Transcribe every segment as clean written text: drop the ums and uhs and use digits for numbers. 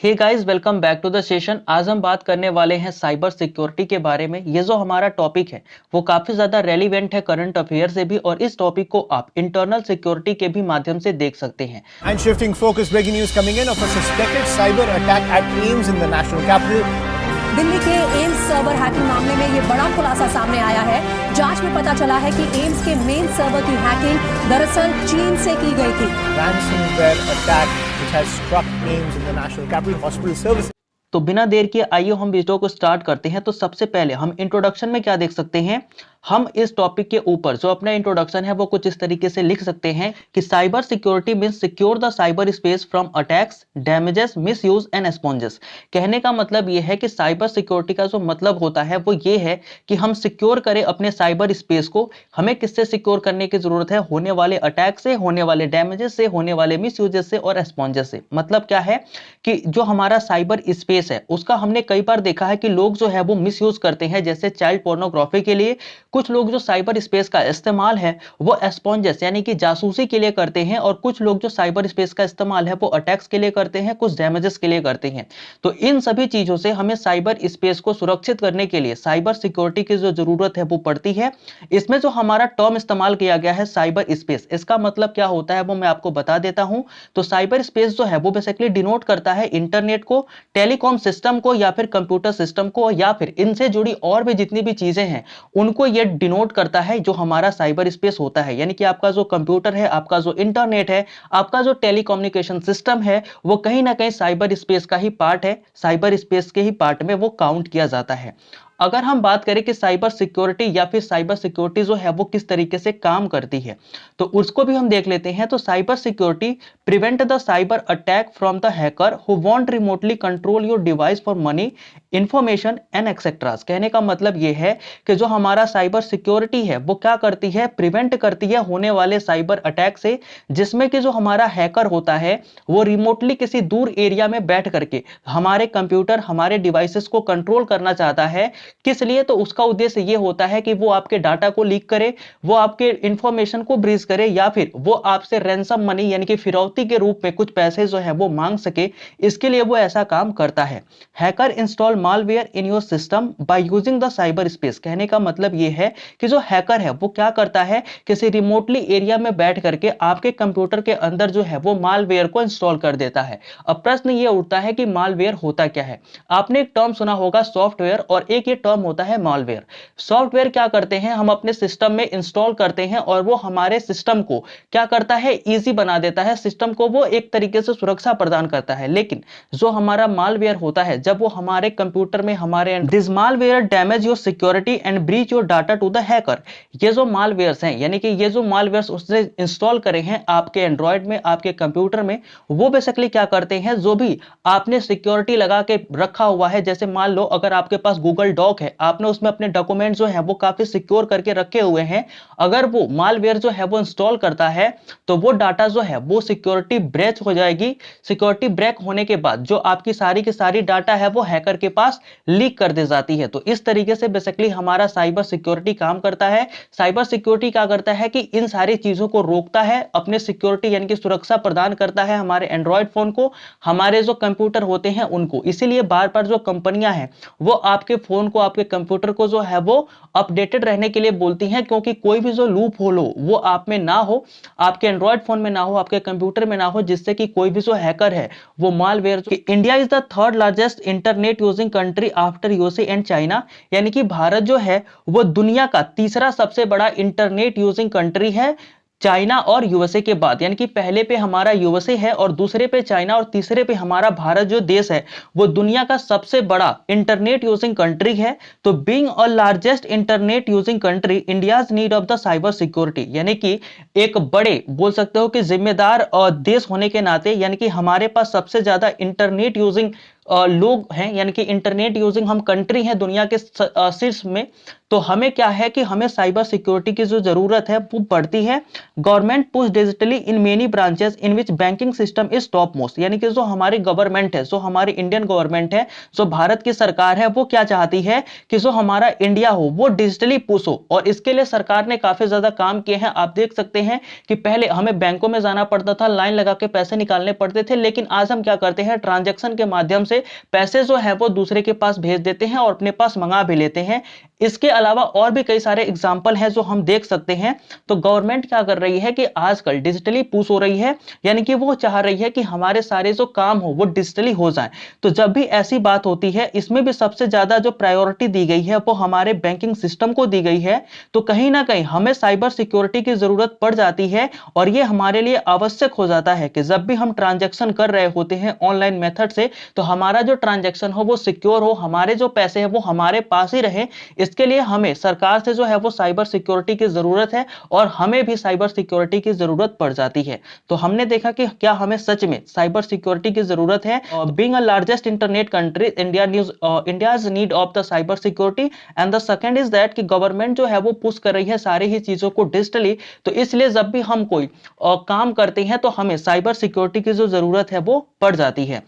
Hey guys, welcome back to the session. आज हम बात करने वाले हैं साइबर सिक्योरिटी के बारे में। ये जो हमारा टॉपिक है वो काफी ज्यादा रेलिवेंट है करंट अफेयर से भी, और इस टॉपिक को आप इंटरनल सिक्योरिटी के भी माध्यम से देख सकते हैं। And shifting focus, breaking news coming in of a suspected cyber attack at AIIMS in the national capital. Delhi के एम्स सर्वर हैकिंग मामले में ये बड़ा खुलासा सामने आया है। जांच में पता चला है कि एम्स के मेन सर्वर की हैकिंग दरअसल चीन से की गई थी। Ransomware attack which has struck AIIMS in the national capital hospital services. तो बिना देर किए आइए हम वीडियो को स्टार्ट करते हैं। तो सबसे पहले हम इंट्रोडक्शन में क्या देख सकते हैं, हम इस टॉपिक के ऊपर जो अपना इंट्रोडक्शन है वो कुछ इस तरीके से लिख सकते हैं कि cyber security means secure the cyber space from attacks, damages, misuse and sponges. कहने का मतलब ये है कि साइबर सिक्योरिटी का जो मतलब होता है वो ये है कि हम सिक्योर करें अपने साइबर स्पेस को। हमें किससे सिक्योर करने की जरूरत है? होने वाले अटैक से, होने वाले डैमेजेस से, होने वाले मिसयूजेस से और स्पॉन्जेस से। मतलब क्या है कि जो हमारा साइबर स्पेस है उसका हमने कई बार देखा है कि लोग जो है वो मिसयूज करते हैं, जैसे चाइल्ड पोर्नोग्राफी के लिए। कुछ लोग जो साइबर स्पेस का इस्तेमाल है वो स्पॉन्जेस यानी कि जासूसी के लिए करते हैं, और कुछ लोग जो साइबर स्पेस का इस्तेमाल है वो अटैक्स के लिए करते हैं, कुछ डैमेजेस के लिए करते हैं। तो इन सभी चीजों से हमें साइबर स्पेस को सुरक्षित करने के लिए साइबर सिक्योरिटी की जो जरूरत है वो पड़ती है। इसमें जो हमारा टर्म इस्तेमाल किया गया है साइबर स्पेस, इसका मतलब क्या होता है वो मैं आपको बता देता हूं। तो साइबर स्पेस जो है वो बेसिकली डिनोट करता है इंटरनेट को, टेलीकॉम सिस्टम को, या फिर कंप्यूटर सिस्टम को, या फिर इनसे जुड़ी और भी जितनी भी चीजें हैं उनको ये डिनोट करता है जो हमारा साइबर स्पेस होता है। यानी कि आपका जो कंप्यूटर है, आपका जो इंटरनेट है, आपका जो टेलीकम्युनिकेशन सिस्टम है, वो कहीं ना कहीं साइबर स्पेस का ही पार्ट है। साइबर स्पेस के ही पार्ट में वो काउंट किया जाता है। अगर हम बात करें कि साइबर सिक्योरिटी या फिर साइबर सिक्योरिटी जो है वो किस तरीके से काम करती है, तो उसको भी हम देख लेते हैं। तो cyber security prevent the cyber attack from the hacker who want remotely control your device for money, information and etcetera. कहने का मतलब ये है कि जो हमारा साइबर सिक्योरिटी है वो क्या करती है, प्रिवेंट करती है होने वाले साइबर अटैक से, जिसमें कि जो हमारा हैकर होता है वो रिमोटली किसी दूर एरिया में बैठ करके हमारे कंप्यूटर, हमारे डिवाइसेस को कंट्रोल करना चाहता है। किस लिए? तो उसका उद्देश्य ये होता है कि वो आपके डाटा को लीक करे, वो आपके इंफॉर्मेशन को ब्रीच करे, या फिर वो आपसे रैंसम मनी यानी कि फिरौती के रूप में कुछ पैसे जो है वो मांग सके। इसके लिए वो ऐसा काम करता है। Hacker install malware in your system by using the cyber space. कहने का मतलब ये है कि जो हैकर है वो क्या करता है, किसी रिमोटली एरिया में बैठ करके आपके कंप्यूटर के अंदर जो है वो मालवेयर को इंस्टॉल कर देता है। अब प्रश्न ये उठता है कि मालवेयर होता क्या है। आपने एक टर्म सुना होगा सॉफ्टवेयर, और एक ये टर्म होता है मालवेयर। सॉफ्टवेयर क्या करते हैं, हम अपने सिस्टम में इंस्टॉल करते हैं और वो हमारे सिस्टम को क्या करता है, इजी बना देता है। सिस्टम को वो एक तरीके से सुरक्षा प्रदान करता है। लेकिन जो हमारा मालवेयर होता है, जब वो हमारे कंप्यूटर में हमारे this malware damage your security and breach your data to the hacker. ये जो मालवेयर्स हैं, यानी कि ये जो मालवेयर्स उसने इंस्टॉल करे हैं आपके एंड्रॉइड में, आपके कंप्यूटर में, वो बेसिकली क्या करते हैं, जो भी आपने सिक्योरिटी लगा के रखा हुआ है, जैसे मान लो अगर आपके पास गूगल डॉक है, आपने उसमें अपने डॉक्यूमेंट जो है वो काफी सिक्योर करके रखे हुए हैं, अगर वो मालवेयर जो है वो इंस्टॉल करता है तो वो डाटा जो है वो सिक्योरिटी ब्रेच हो जाएगी। सिक्योरिटी ब्रेक होने के बाद जो आपकी सारी की सारी डाटा है वो हैकर के पास लीक कर दी जाती है। तो इस तरीके से बेसिकली हमारा साइबर सिक्योरिटी काम करता है। साइबर सिक्योरिटी क्या करता है कि इन सारी चीजों को रोकता है, अपने सिक्योरिटी यानी कि सुरक्षा प्रदान करता है हमारे एंड्रॉइड फोन को, हमारे जो कंप्यूटर होते हैं उनको। इसीलिए बार बार जो कंपनियां हैं वो आपके फोन को, आपके कंप्यूटर को जो है वो अपडेटेड रहने के लिए बोलती हैं, क्योंकि कोई भी जो लूप होल हो वो आप में ना हो, आपके एंड्रॉइड फोन में ना हो, आपके कंप्यूटर में ना हो, जिससे कि कोई भी जो हैकर है वो malware. India is the third largest internet using country after USA and China. यानी कि भारत जो है वो दुनिया का तीसरा सबसे बड़ा इंटरनेट यूजिंग कंट्री है, चाइना और यूएसए के बाद। यानी कि पहले पे हमारा यूएसए है, और दूसरे पे चाइना, और तीसरे पे हमारा भारत जो देश है वो दुनिया का सबसे बड़ा इंटरनेट यूजिंग कंट्री है। तो being a largest internet using country, India's need of the cyber security. यानी कि एक बड़े बोल सकते हो कि जिम्मेदार देश होने के नाते, यानी कि हमारे पास सबसे ज्यादा इंटरनेट यूजिंग लोग हैं, यानी कि इंटरनेट यूजिंग हम कंट्री हैं दुनिया के शीर्ष में, तो हमें क्या है कि हमें साइबर सिक्योरिटी की जो जरूरत है वो बढ़ती है। Government push digitally in many branches in which banking system is top most, यानी कि जो हमारी गवर्नमेंट है, जो हमारी इंडियन गवर्नमेंट है, जो भारत की सरकार है, वो क्या चाहती है कि जो हमारा इंडिया हो वो डिजिटली पुश हो, और इसके लिए सरकार ने काफी ज्यादा काम किए हैं। आप देख सकते हैं कि पहले हमें बैंकों में जाना पड़ता था, लाइन लगा के पैसे निकालने पड़ते थे, लेकिन आज हम क्या करते हैं, ट्रांजैक्शन के माध्यम से पैसे जो है वो दूसरे के पास भेज देते हैं और अपने पास मंगा भी लेते हैं। इसके अलावा और भी कई सारे एग्जाम्पल हैं जो हम देख सकते हैं। तो गवर्नमेंट क्या कर रही है कि आजकल डिजिटली पुश हो रही है, यानी कि वो चाह रही है कि हमारे सारे जो काम हो वो डिजिटली हो जाए। तो जब भी ऐसी बात होती है, इसमें भी सबसे ज्यादा जो प्रायोरिटी दी गई है वो हमारे बैंकिंग सिस्टम को दी गई है। तो कहीं ना कहीं हमें साइबर सिक्योरिटी की जरूरत पड़ जाती है, और ये हमारे लिए आवश्यक हो जाता है कि जब भी हम ट्रांजैक्शन कर रहे होते हैं ऑनलाइन मेथड से, तो हमारा जो ट्रांजैक्शन हो वो सिक्योर हो, हमारे जो पैसे हैं वो हमारे पास ही रहे। इसके लिए हमें सरकार से जो है वो साइबर सिक्योरिटी की जरूरत है, और हमें भी साइबर सिक्योरिटी की जरूरत पड़ जाती है। तो हमने देखा कि क्या हमें सच में साइबर सिक्योरिटी की जरूरत है। Being a largest internet country, India's need of the cyber security, and the second is that कि गवर्नमेंट जो है वो पुश कर रही है सारी ही चीजों को डिजिटली। तो इसलिए जब भी हम कोई काम करते हैं तो हमें साइबर सिक्योरिटी की जो जरूरत है वो पड़ जाती है।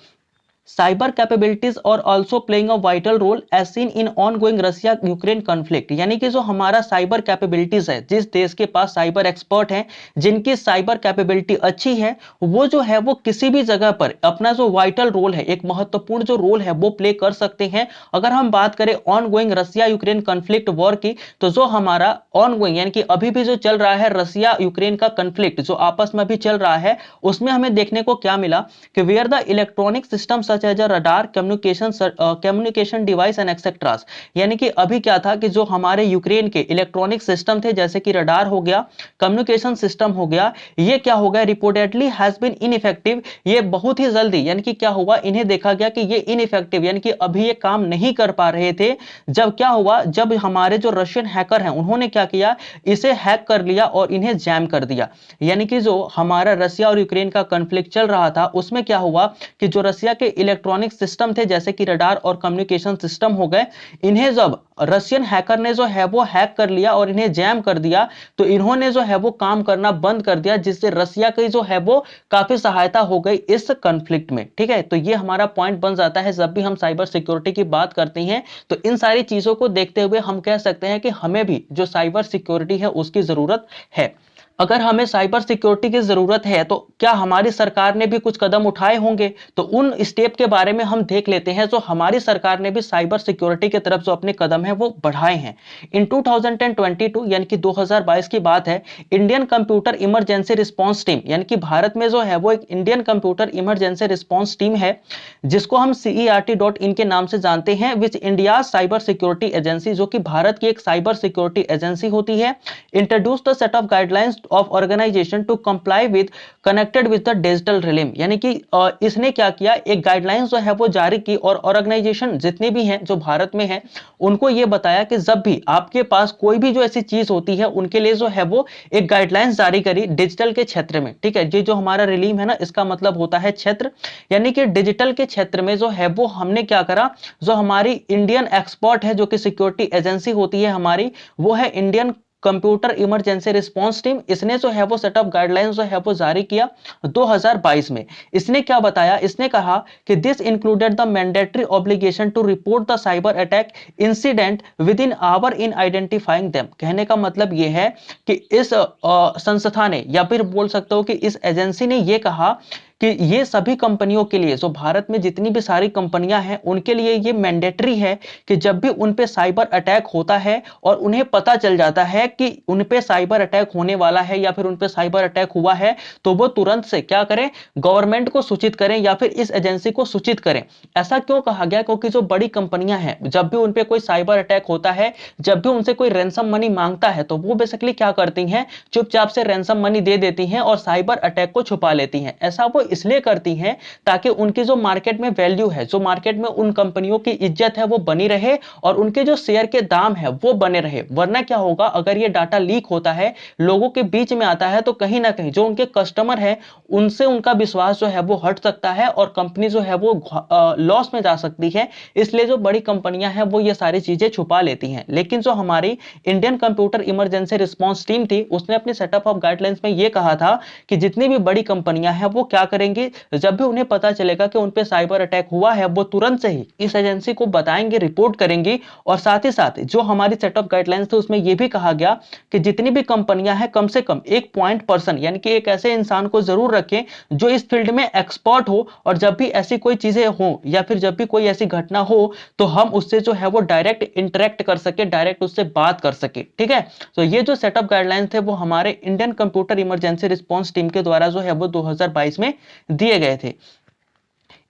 साइबर कैपेबिलिटीज और also playing a vital role as seen in ongoing Russia Ukraine conflict, यानी कि जो हमारा साइबर कैपेबिलिटीज है, जिस देश के पास साइबर एक्सपर्ट हैं, जिनकी साइबर कैपेबिलिटी अच्छी है, वो जो है वो किसी भी जगह पर अपना जो वाइटल रोल है, एक महत्वपूर्ण जो रोल है वो प्ले कर सकते हैं। अगर हम बात करें ongoing Russia Ukraine conflict war की, तो जो हमारा ऑनगोइंग यानी कि अभी भी जो चल रहा है रशिया यूक्रेन का कॉन्फ्लिक्ट जो आपस में भी चल रहा है, उसमें हमें देखने को क्या मिला कि where the electronic system such as a radar, communication device and etceteras, यानी कि अभी क्या था कि जो हमारे यूक्रेन के इलेक्ट्रॉनिक सिस्टम थे, जैसे कि रडार हो गया, कम्युनिकेशन सिस्टम हो गया, ये क्या हो गया, रिपोर्टेडली हैज बीन इनइफेक्टिव। ये बहुत ही जल्दी यानी कि क्या हुआ, इन्हें देखा गया कि ये इनइफेक्टिव यानी कि अभी ये काम नहीं कर पा रहे थे। जब क्या हुआ, जब हमारे जो रशियन हैकर हैं उन्होंने क्या किया, इसे हैक कर लिया और इन्हें जैम कर दिया। यानी कि जो हमारा रशिया और यूक्रेन का कॉन्फ्लिक्ट चल रहा था, उसमें क्या हुआ कि जो रशिया के इलेक्ट्रॉनिक सिस्टम थे, जैसे कि रडार और कम्युनिकेशन सिस्टम हो गए, इन्हें जब रशियन हैकर ने जो है वो हैक कर लिया और इन्हें जैम कर दिया, तो इन्होंने जो है वो काम करना बंद कर दिया, जिससे रशिया की जो है वो काफी सहायता हो गई इस कॉन्फ्लिक्ट में। ठीक है, तो ये हमारा पॉइंट बन जाता है जब भी हम साइबर सिक्योरिटी की बात करते हैं। तो इन सारी चीजों को देखते हुए हम कह सकते हैं कि हमें भी जो साइबर सिक्योरिटी है उसकी जरूरत है। अगर हमें साइबर सिक्योरिटी की जरूरत है तो क्या हमारी सरकार ने भी कुछ कदम उठाए होंगे, तो उन स्टेप के बारे में हम देख लेते हैं। जो हमारी सरकार ने भी साइबर सिक्योरिटी की तरफ जो अपने कदम है वो बढ़ाए हैं। इन 2022 यानी कि 2022 की बात है, Indian computer emergency response team, यानी कि भारत में जो है वो एक Indian computer emergency response team है, जिसको हम CERT.in के नाम से जानते हैं, which India cyber security agency, जो कि भारत की एक साइबर सिक्योरिटी एजेंसी होती है, introduce the set of guidelines of organisation to comply with connected with the digital realm, यानी कि इसने क्या किया, एक गाइडलाइंस जो है वो जारी की, और ऑर्गेनाइजेशन जितने भी हैं जो भारत में हैं उनको ये बताया कि जब भी आपके पास कोई भी जो ऐसी चीज होती है, उनके लिए जो है वो एक गाइडलाइंस जारी करी डिजिटल के क्षेत्र में। ठीक है, ये जो हमारा रिलीम है ना, इसका मतलब होता है क्षेत्र, यानी कि डिजिटल के क्षेत्र में जो है वो हमने क्या करा, जो हमारी इंडियन एक्सपर्ट है, जो कि सिक्योरिटी एजेंसी होती है हमारी, वो है Indian computer emergency response team. इसने जो है वो सेट ऑफ गाइडलाइंस जो है वो जारी किया 2022 में। इसने क्या बताया, इसने कहा कि this included the mandatory obligation to report the cyber attack incident within hour in identifying them. कहने का मतलब ये है कि इस संस्था ने, या फिर बोल सकते हो कि इस एजेंसी ने ये कहा कि ये सभी कंपनियों के लिए, जो भारत में जितनी भी सारी कंपनियां हैं उनके लिए ये मैंडेटरी है कि जब भी उन पे साइबर अटैक होता है और उन्हें पता चल जाता है कि उन पे साइबर अटैक होने वाला है या फिर उन पे साइबर अटैक हुआ है, तो वो तुरंत से क्या करें, गवर्नमेंट को सूचित करें या फिर इस एजेंसी को सूचित करें। ऐसा क्यों कहा गया, क्योंकि जो बड़ी कंपनियां हैं, जब भी उन पे कोई साइबर अटैक होता है, जब भी उनसे कोई रैंसम मनी मांगता है, तो वो बेसिकली क्या करती हैं, चुपचाप से रैंसम मनी दे देती हैं और साइबर अटैक को छुपा लेती हैं। ऐसा वो इसलिए करती हैं ताकि उनकी जो मार्केट में वैल्यू है, जो मार्केट में उन कंपनियों की इज्जत है वो बनी रहे और उनके जो शेयर के दाम है वो बने रहे। वरना क्या होगा, अगर ये डाटा लीक होता है, लोगों के बीच में आता है, तो कहीं ना कहीं जो उनके कस्टमर है उनसे उनका विश्वास जो है वो हट सकता है और कंपनी जो है वो लॉस में जा सकती है। इसलिए जो बड़ी कंपनियां हैं वो ये सारी चीजें छुपा लेती हैं। लेकिन जो हमारी Indian computer emergency response team थी, उसने अपने सेटअप ऑफ गाइडलाइंस में ये कहा था कि जितनी भी बड़ी कंपनियां हैं वो क्या करेंगी, जब भी उन्हें पता चलेगा कि उन पे साइबर अटैक हुआ है, वो तुरंत से ही इस एजेंसी को बताएंगे, रिपोर्ट करेंगी। और साथ ही साथ जो हमारी सेटअप गाइडलाइंस थी उसमें यह भी कहा गया कि जितनी भी कंपनियां हैं कम से कम एक पॉइंट पर्सन यानी कि एक ऐसे इंसान को जरूर रखें जो इस फील्ड में एक्सपर्ट हो, और जब भी ऐसी कोई चीजें हो या फिर जब भी कोई ऐसी घटना हो तो हम उससे जो है वो डायरेक्ट इंटरेक्ट कर सके, डायरेक्ट उससे बात कर सके। ठीक है, तो ये जो सेटअप गाइडलाइंस थे वो हमारे Indian computer emergency response team के द्वारा जो है वो 2022 में दिए गए थे।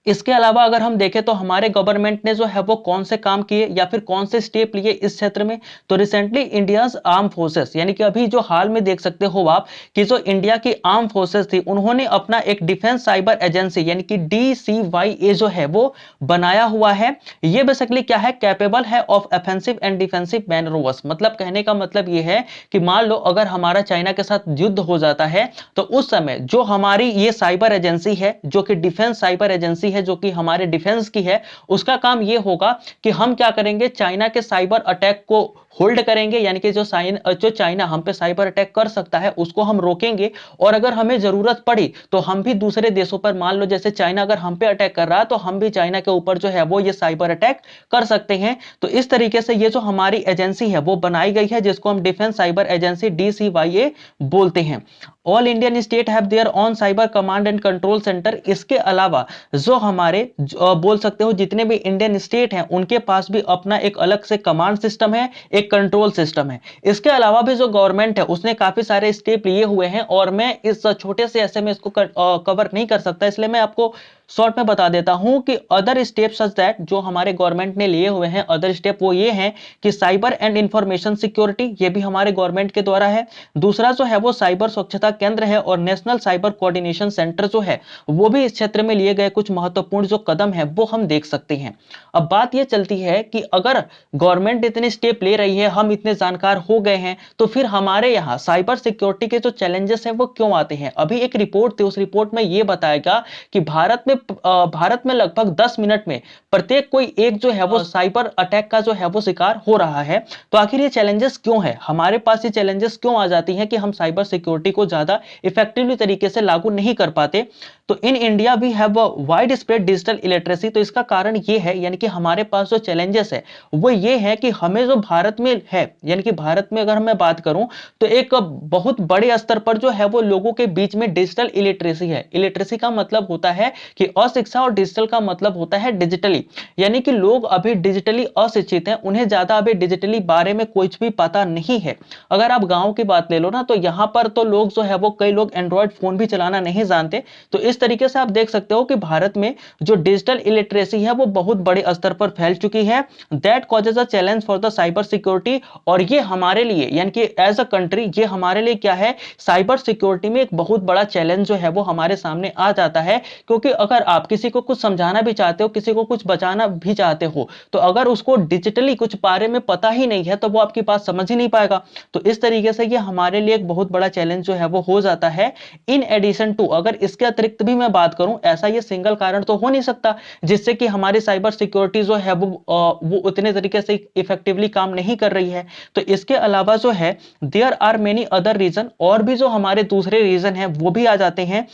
इसके अलावा अगर हम देखें तो हमारे गवर्नमेंट ने जो है वो कौन से काम किए या फिर कौन से स्टेप लिए इस क्षेत्र में, तो रिसेंटली इंडियाज आर्म फोर्सेस यानी कि अभी जो हाल में देख सकते हो आप कि जो इंडिया की आर्म फोर्सेस थी उन्होंने अपना एक डिफेंस साइबर एजेंसी यानी कि DCYA जो है वो बनाया हुआ है। ये बेसिकली क्या है, कैपेबल है of offensive and defensive manoeuvres. मतलब कहने का मतलब ये है कि मान लो अगर हमारा चाइना के साथ युद्ध हो जाता है तो उस समय जो हमारी ये साइबर एजेंसी है, जो कि डिफेंस साइबर एजेंसी है, जो कि हमारे डिफेंस की है, उसका काम यह होगा कि हम क्या करेंगे, चाइना के साइबर अटैक को होल्ड करेंगे, यानी कि जो चाइना हम पे साइबर अटैक कर सकता है उसको हम रोकेंगे। और अगर हमें जरूरत पड़ी तो हम भी दूसरे देशों पर, मान लो जैसे चाइना अगर हम पे अटैक कर रहा है तो हम भी चाइना के ऊपर जो है वो ये साइबर अटैक कर सकते हैं। तो इस तरीके से ये जो हमारी एजेंसी है वो बनाई गई है, जिसको हम डिफेंस साइबर एजेंसी DCYA बोलते हैं। All Indian state have their on cyber command and control centre. इसके अलावा जो हमारे बोल सकते हो जितने भी इंडियन स्टेट हैं उनके पास भी अपना एक अलग से कमांड सिस्टम है, एक कंट्रोल सिस्टम है। इसके अलावा भी जो गवर्नमेंट है उसने काफी सारे स्टेप लिए हुए हैं और मैं इस छोटे से ऐसे में इसको कवर नहीं कर सकता, इसलिए मैं आपको शॉर्ट में बता देता हूं कि अदर स्टेप सच दैट जो हमारे गवर्नमेंट ने लिए हुए हैं, अदर स्टेप वो ये हैं कि साइबर एंड इंफॉर्मेशन सिक्योरिटी, ये भी हमारे गवर्नमेंट के द्वारा है। दूसरा जो है वो साइबर स्वच्छता केंद्र है और नेशनल साइबर कोऑर्डिनेशन सेंटर जो है वो भी इस क्षेत्र में लिए गए कुछ महत्वपूर्ण जो कदम है वो हम देख सकते हैं। अब बात ये चलती है कि अगर गवर्नमेंट इतने स्टेप ले रही है, हम इतने जानकार हो गए हैं, तो फिर हमारे यहाँ साइबर सिक्योरिटी के जो चैलेंजेस हैं वो क्यों आते हैं। अभी एक रिपोर्ट थी, उस रिपोर्ट में ये बताया गया कि भारत में लगभग 10 मिनट में प्रत्येक कोई एक जो है वो साइबर अटैक का जो है वो शिकार हो रहा है। तो आखिर ये चैलेंजेस क्यों है, हमारे पास ये चैलेंजेस क्यों आ जाती हैं कि हम साइबर सिक्योरिटी को ज्यादा इफेक्टिवली तरीके से लागू नहीं कर पाते। तो in India we have a widespread digital illiteracy. तो इसका कारण ये है, यानी कि हमारे पास जो चैलेंजेस है वो ये है कि हमें जो भारत में है, यानी कि भारत में अगर मैं बात करूं तो एक बहुत बड़े स्तर पर जो है वो लोगों के बीच में डिजिटल इलिटरेसी है। इलिटरेसी का मतलब होता है कि अशिक्षा और डिजिटल का मतलब होता है डिजिटली, यानी कि लोग अभी डिजिटली अशिक्षित हैं, उन्हें ज्यादा अभी डिजिटली बारे में कुछ भी पता नहीं है। अगर आप गांव की बात ले लो ना तो यहां पर तो लोग जो है वो कई लोग एंड्रॉइड फोन भी चलाना नहीं जानते। तो इस तरीके से आप देख सकते हो कि भारत में जो डिजिटल इलिटरेसी है वो बहुत बड़े स्तर पर फैल चुकी है। That causes a challenge for the cyber security. और ये हमारे लिए यानी कि एज अ कंट्री ये हमारे लिए क्या है, साइबर सिक्योरिटी में एक बहुत बड़ा चैलेंज जो है वो हमारे सामने आ जाता है। क्योंकि अगर आप किसी को कुछ समझाना भी चाहते हो, किसी को कुछ बचाना भी चाहते हो, तो अगर उसको डिजिटली कुछ बारे में पता ही नहीं है तो वो आपकी बात समझ ही नहीं पाएगा। तो इस तरीके से ये हमारे लिए एक बहुत बड़ा चैलेंज जो है वो हो जाता है। इन एडिशन टू, अगर इसके अतिरिक्त भी मैं बात करूं, ऐसा ये सिंगल कारण तो हो नहीं सकता जिससे कि हमारी साइबर सिक्योरिटी जो है वो उतने तरीके से इफेक्टिवली काम नहीं कर रही है। तो इसके अलावा जो है there are many other reason, और भी जो हमारे दूसरे रीजन है वो भी आ जाते हैं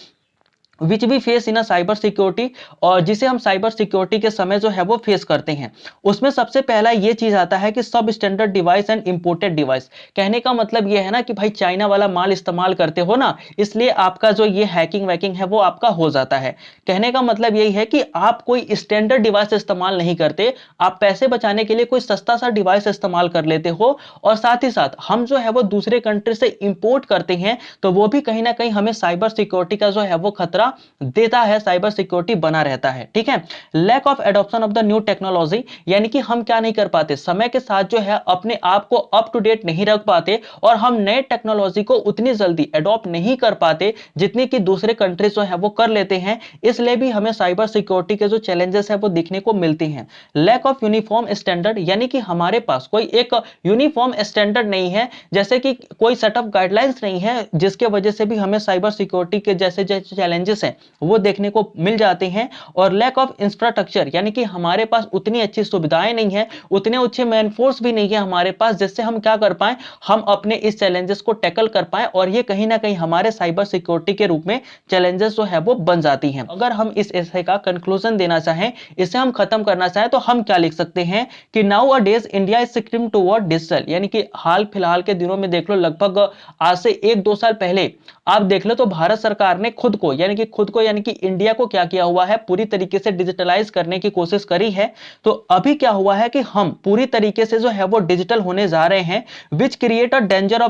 विच भी face in a cyber security, और जिसे हम साइबर सिक्योरिटी के समय जो है वो फेस करते हैं। उसमें सबसे पहला ये चीज आता है कि सब standard device and imported device. कहने का मतलब ये है ना कि भाई चाइना वाला माल इस्तेमाल करते हो ना, इसलिए आपका जो ये हैकिंग वैकिंग है वो आपका हो जाता है। कहने का मतलब यही है कि आप कोई स्टैंडर्ड डिवाइस इस्तेमाल नहीं करते, आप पैसे बचाने के लिए कोई सस्ता सा डिवाइस इस्तेमाल कर लेते हो। और साथ ही साथ हम जो है वो दूसरे कंट्री से इंपोर्ट करते हैं, तो वो भी कहीं ना कहीं हमें साइबर सिक्योरिटी का जो है वो खतरा क्या देता है, साइबर सिक्योरिटी बना रहता है। ठीक है, lack of adoption of the new technology, यानी कि हम क्या नहीं कर पाते, समय के साथ जो है अपने आप को अप टू डेट नहीं रख पाते और हम नए टेक्नोलॉजी को उतनी जल्दी एडॉप्ट नहीं कर पाते जितनी कि दूसरे कंट्रीज जो है वो कर लेते हैं। इसलिए भी हमें साइबर सिक्योरिटी के जो चैलेंजेस है वो देखने को मिलते हैं। लैक ऑफ यूनिफॉर्म स्टैंडर्ड, यानी कि हमारे पास कोई एक यूनिफॉर्म स्टैंडर्ड नहीं है, जैसे कि कोई सेट ऑफ गाइडलाइंस नहीं है, जिसके वजह से भी हमें साइबर सिक्योरिटी के जैसे जैसे चैलेंजेस हैं वो देखने को मिल जाते हैं। और लैक ऑफ इंफ्रास्ट्रक्चर, यानी कि हमारे पास उतनी अच्छी सुविधाएं नहीं है, उतने अच्छे मैनफोर्स भी नहीं है हमारे पास, जिससे हम क्या कर पाए, हम अपने इस चैलेंजेस को टैकल कर पाए। और ये कहीं ना कहीं हमारे साइबर सिक्योरिटी के रूप में चैलेंजेस जो है वो बन जाती हैं। अगर हम इस ऐसे का कंक्लूजन देना चाहें, इसे हम खत्म करना चाहें, तो हम क्या लिख सकते हैं कि now a days India is shifting toward digital, यानी कि हाल फिलहाल के दिनों में देख लो, लगभग आज से 1-2 साल पहले आप देख लो तो भारत सरकार ने खुद को यानी कि इंडिया को क्या किया हुआ है, पूरी तरीके से डिजिटलाइज करने की कोशिश करी है। तो अभी क्या हुआ है कि हम पूरी तरीके से जो है वो डिजिटल होने जा रहे हैं, which create a danger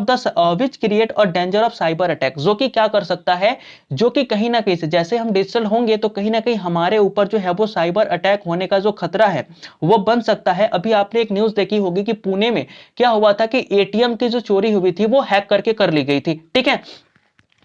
of cyber attack, जो कि क्या कर सकता है, जो कि कहीं ना कहीं से जैसे हम डिजिटल होंगे तो कहीं ना कहीं हमारे ऊपर जो है वो साइबर अटैक होने का जो खतरा है वो बन सकता है। अभी आपने एक न्यूज देखी होगी कि पुणे में क्या हुआ था कि एटीएम की जो चोरी हुई थी वो हैक करके कर ली गई थी। ठीक है,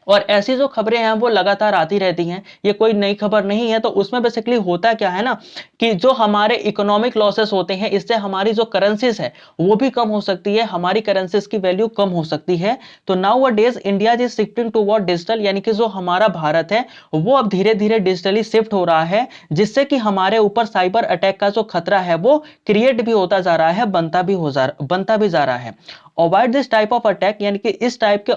और ऐसी जो खबरें हैं वो लगातार आती रहती हैं, ये कोई नई खबर नहीं है। तो उसमें बेसिकली होता क्या है ना कि जो हमारे इकोनॉमिक लॉसेस होते हैं, इससे हमारी जो करेंसीज है वो भी कम हो सकती है, हमारी करेंसीज की वैल्यू कम हो सकती है। तो now a days India is shifting toward digital, यानी कि जो हमारा भारत है वो अब धीरे धीरे डिजिटली शिफ्ट हो रहा है, जिससे कि हमारे ऊपर साइबर अटैक का जो खतरा है वो क्रिएट भी होता जा रहा है, बनता भी जा रहा है। Avoid this type of attack, यानी कि इस टाइप के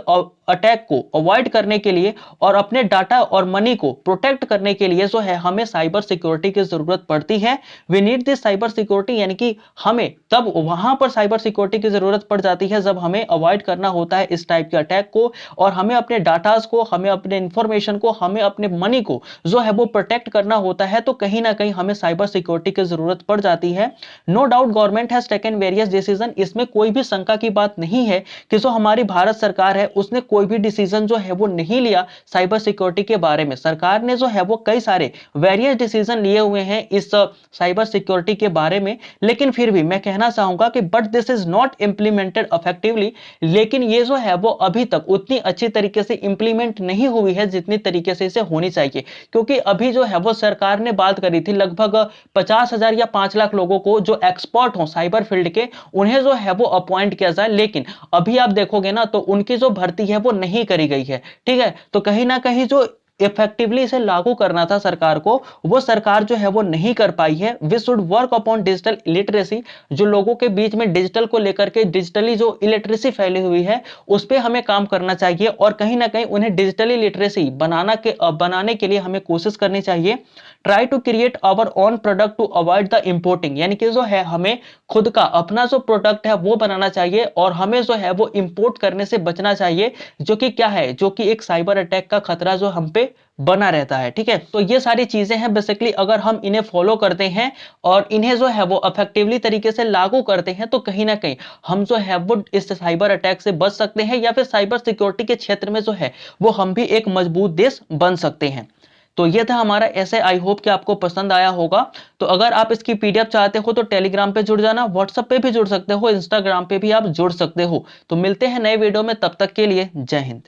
अटैक को अवॉइड करने के लिए और अपने डाटा और मनी को प्रोटेक्ट करने के लिए जो है हमें साइबर सिक्योरिटी की जरूरत पड़ती है। We need this cyber security, यानी कि हमें तब वहां पर साइबर सिक्योरिटी की जरूरत पड़ जाती है जब हमें अवॉइड करना होता है इस टाइप के अटैक को, और हमें अपने डाटाज को, हमें अपने इंफॉर्मेशन को, हमें अपने मनी को जो है वो प्रोटेक्ट करना होता है। तो कहीं ना कहीं हमें साइबर सिक्योरिटी की जरूरत पड़ जाती है। No doubt government has taken various decision, इसमें कोई भी शंका की बात नहीं है कि जो हमारी भारत सरकार है उसने कोई भी डिसीजन जो है वो नहीं लिया साइबर सिक्योरिटी के बारे में। सरकार ने जो है वो कई सारे वेरियस डिसीजन लिए हुए हैं इस साइबर सिक्योरिटी के बारे में, लेकिन फिर भी मैं कहना चाहूंगा कि but this is not implemented effectively, लेकिन ये जो है वो अभी तक उतनी अच्छी तरीके से इंप्लीमेंट नहीं हुई है जितनी तरीके से इसे होनी चाहिए। क्योंकि अभी जो है वो सरकार ने बात करी थी लगभग 50,000 या 5 लाख लोगों को जो एक्सपर्ट हो साइबर फील्ड के, उन्हें जो है वो अपॉइंट किया जाए, लेकिन अभी आप देखोगे ना तो उनकी जो भर्ती है वो नहीं करी गई है। ठीक है, तो कहीं ना कहीं जो इफेक्टिवली इसे लागू करना था सरकार को, वो सरकार जो है वो नहीं कर पाई है। We should work upon digital literacy, जो लोगों के बीच में डिजिटल को लेकर के डिजिटली जो इलिटरेसी फैली हुई है उस पर हमें काम करना चाहिए, और कहीं ना कहीं उन्हें डिजिटली लिटरेसी बनाने के लिए हमें कोशिश करनी चाहिए। Try to create our own product to avoid the importing, यानी कि जो है हमें खुद का अपना जो प्रोडक्ट है वो बनाना चाहिए और हमें जो है वो इंपोर्ट करने से बचना चाहिए, जो कि क्या है, जो कि एक साइबर अटैक का खतरा जो हम पे बना रहता है। ठीक है, तो ये सारी चीजें हैं बेसिकली, अगर हम इन्हें फॉलो करते हैं और इन्हें जो है वो इफेक्टिवली तरीके से लागू करते हैं तो कहीं ना कहीं हम जो है वो इस साइबर अटैक से बच सकते हैं, या फिर साइबर सिक्योरिटी के क्षेत्र में जो है वो हम भी एक मजबूत देश बन सकते हैं। तो ये था हमारा ऐसे, आई होप कि आपको पसंद आया होगा। तो अगर आप इसकी पीडीएफ चाहते हो तो टेलीग्राम पे जुड़ जाना, व्हाट्सएप पे भी जुड़ सकते हो, इंस्टाग्राम पे भी आप जुड़ सकते हो। तो मिलते हैं नए वीडियो में, तब तक के लिए जय हिंद।